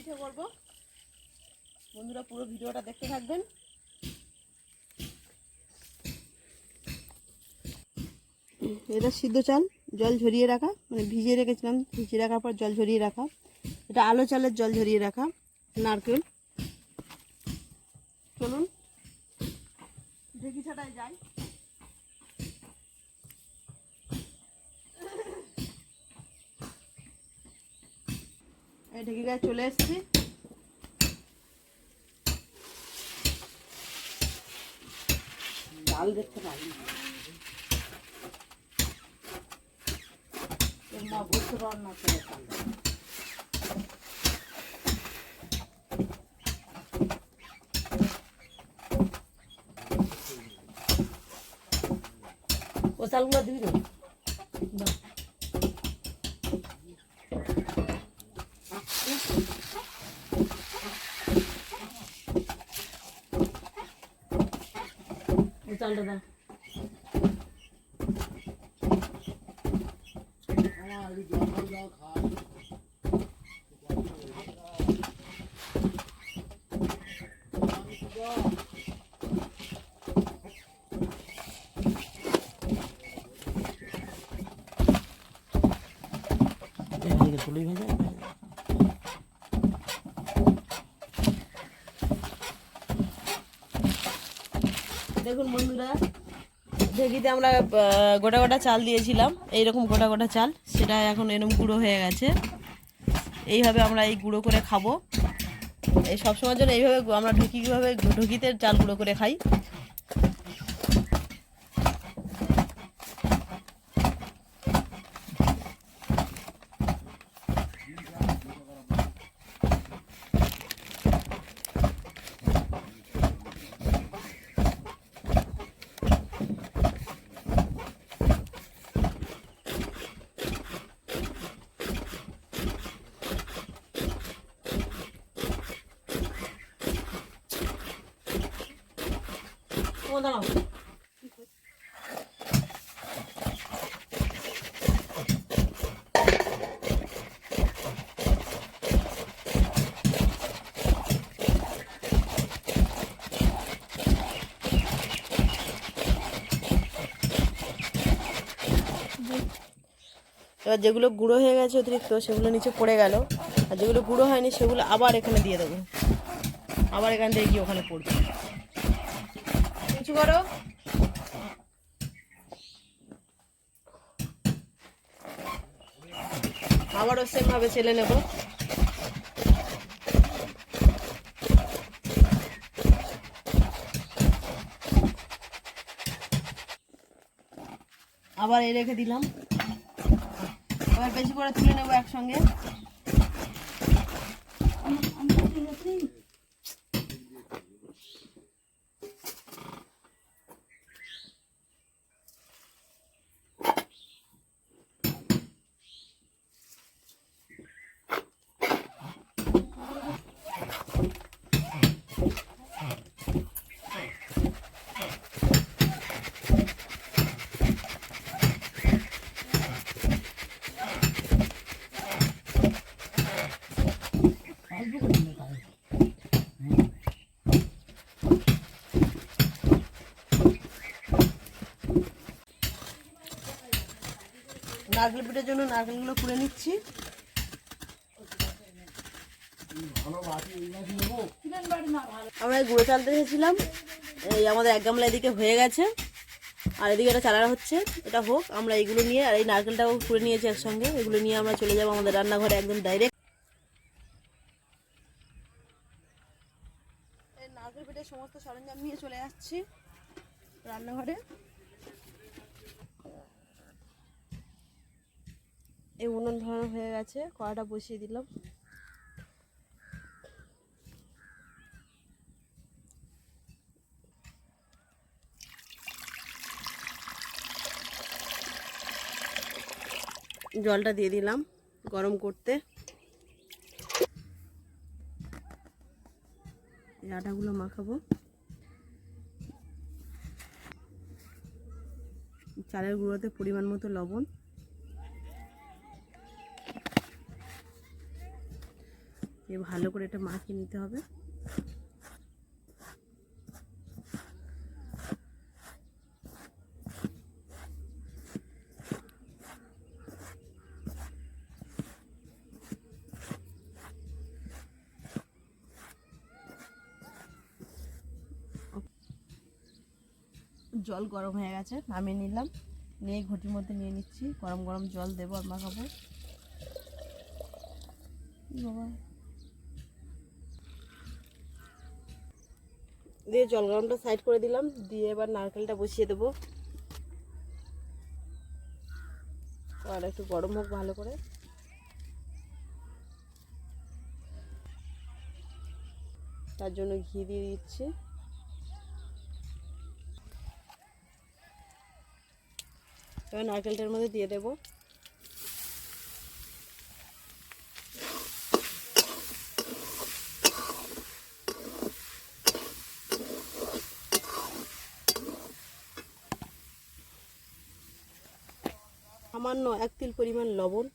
পিঠে করব। বন্ধুরা পুরো ভিডিওটা দেখতে থাকবেন। এটা সিদ্ধ চাল, জল ঝরিয়ে রাখা, মানে ভিজিয়ে রেখেছিলাম, ভিজিয়ে রাখার পর জল ঝরিয়ে রাখা। এটা আলো চালের জল ঝরিয়ে রাখা। নারকেল। চলুন ঢেকি ছাটায় যাই। এই ঢেকি গায়ে চলে এসেছি। ডাল দেখতে পাই মা বুঝতে পার না। ও চালগুলো দিবি তো চালটা দাও। দেখুন বন্ধুরা, ঢেকিতে আমরা গোটা গোটা চাল দিয়েছিলাম, এইরকম গোটা গোটা চাল, সেটা এখন এরকম গুঁড়ো হয়ে গেছে। এইভাবে আমরা এই গুঁড়ো করে খাবো। এই সবসময়ের জন্য এইভাবে আমরা ঢুকিতে চাল গুঁড়ো করে খাই। দাঁড়াও, এবার যেগুলো গুঁড়ো হয়ে গেছে অতিরিক্ত সেগুলো নিচে পড়ে গেল, আর যেগুলো গুঁড়ো হয়নি সেগুলো আবার এখানে দিয়ে দেবো। আবার এখান থেকে গিয়ে ওখানে পড়বে। কিছু করো। আবারও সেমভাবে ছেলে নেব। আবার এই রেখে দিলাম। এবার বেশি করে তুলে নেবো একসঙ্গে। নারকেল পিঠার জন্য নারকেলগুলো কুড়ে নিচ্ছি। আমরা এই গুঁড়ো চাল রেখেছিলাম, এই আমাদের এক গামলা এদিকে হয়ে গেছে, আর এদিকে এটা চালানো হচ্ছে। এটা হোক, আমরা এইগুলো নিয়ে, আর এই নারকেলটাও কুড়ে নিয়েছি একসঙ্গে, এগুলো নিয়ে আমরা চলে যাবো আমাদের রান্নাঘরে একদম ডাইরেক্ট। এই নারকেল পিঠার সমস্ত সরঞ্জাম নিয়ে চলে যাচ্ছি রান্নাঘরে। এই উনুন ধরানো হয়ে গেছে, কড়াটা বসিয়ে দিলাম। জলটা দিয়ে দিলাম গরম করতে। এই আটাগুলো মাখাবো। চালের গুঁড়োতে পরিমাণ মতো লবণ, দিয়ে ভালো করে এটা মাখিয়ে নিতে হবে। জল গরম হয়ে গেছে, নামিয়ে নিলাম। নিয়ে ঘটির মধ্যে নিয়ে নিচ্ছি। গরম গরম জল দেবো আর মাখাবো। বাবা দিয়ে জল গরমটা সাইড করে দিলাম। দিয়ে এবার নারকেলটা বসিয়ে দেবো। আর একটু গরম হোক ভালো করে। তার জন্য ঘি দিয়ে দিচ্ছি। এবার নারকেলটার মধ্যে দিয়ে দেবো। সামান্য 1 তিল পরিমাণ লবণ।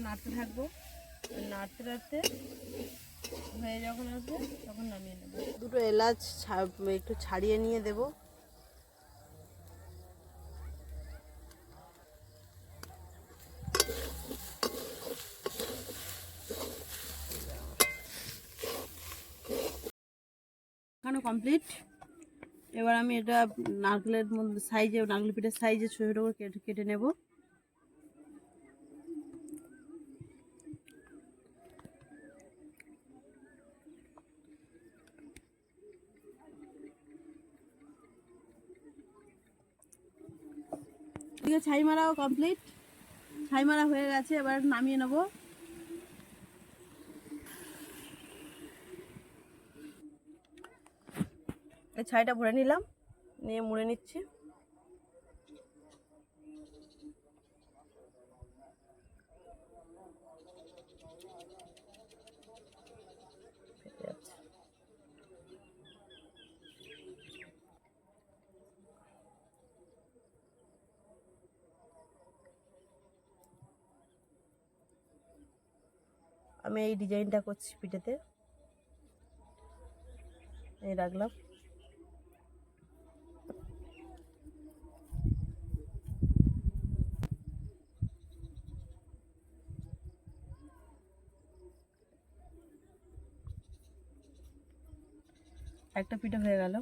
নাড়তে থাকবো। নাড়তে নাড়তে হয়ে যখন আসবে তখন নামিয়ে নেব। দুটো এলাচ একটু ছাড়িয়ে নিয়ে দেব। এখানে কমপ্লিট। এবার আমি এটা নারকেলের মধ্যে সাইজে, নারকেল পিঠের সাইজে ছোটো ছোটো করে কেটে নেব। ঠিক আছে, ছাই মারাও কমপ্লিট। ছাই মারা হয়ে গেছে, এবার নামিয়ে নেব। এই ছাইটা ভরে নিলাম, নিয়ে মুড়ে নিচ্ছি। আমি এই ডিজাইনটা করছি পিঠেতে, এই রাখলাম। একটা পিঠে হয়ে গেল।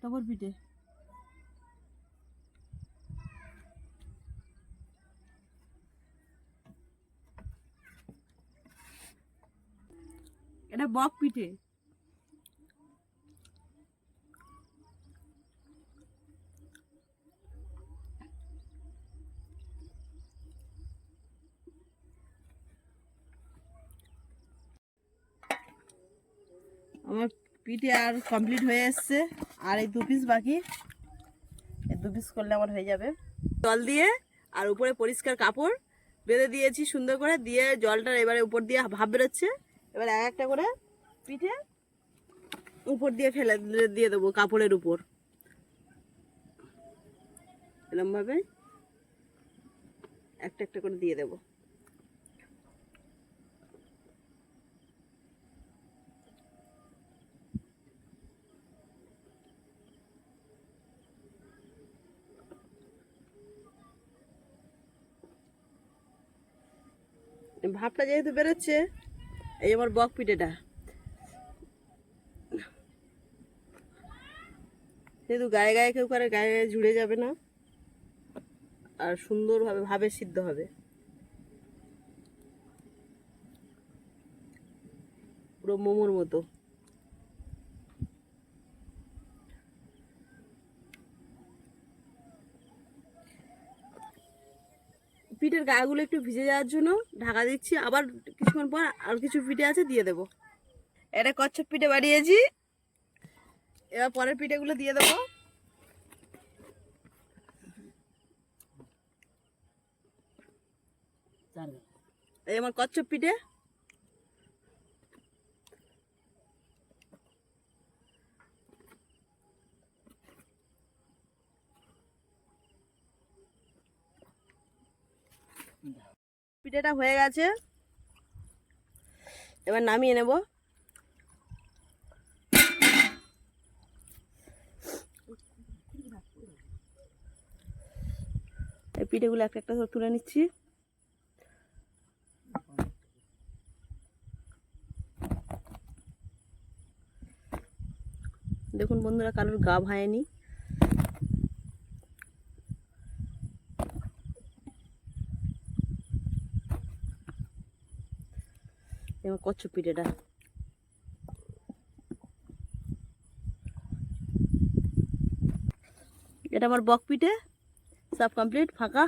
টগর পিঠে এটা বক পিঠে। আমার পিঠে আর কমপ্লিট হয়ে এসছে, আর এই 2 পিস বাকি। এই 2 পিস করলে আমার হয়ে যাবে। জল দিয়ে আর উপরে পরিষ্কার কাপড় বেঁধে দিয়েছি সুন্দর করে। দিয়ে জলটা এবারে উপর দিয়ে ভাপ বেরোচ্ছে। এবার এক একটা করে পিঠে উপর দিয়ে ফেলে দিয়ে দেবো কাপড়ের উপর, এরকমভাবে একটা একটা করে দিয়ে দেবো। ভাবটা যেহেতু বেরোচ্ছে, এই আমার বক পিঠেটা যেহেতু গায়ে গায়ে কেউ করে, গায়ে গায়ে ঝুড়ে যাবে না, আর সুন্দরভাবে ভাবে সিদ্ধ হবে, পুরো মোমোর মতো। পিঠের গাগুলো একটু ভিজে যাওয়ার জন্য ঢাকা দিচ্ছি, আবার কিছুক্ষণ পর আর কিছু পিঠে আছে দিয়ে দেবো। এটা কচ্ছপ পিঠে বানিয়েছি, এবার পরের পিঠেগুলো দিয়ে দেবো। এই আমার কচ্ছপ পিঠে, পিঠেটা হয়ে গেছে, এবার নামিয়ে নেব। এই পিঠেগুলো একটা একটা করে তুলে নিচ্ছি। দেখুন বন্ধুরা, কারোর গা ভাঙেনি। এবার কচ্ছপ পিঠেটা, এটা আমার বক পিঠে, সব কমপ্লিট, ফাঁকা।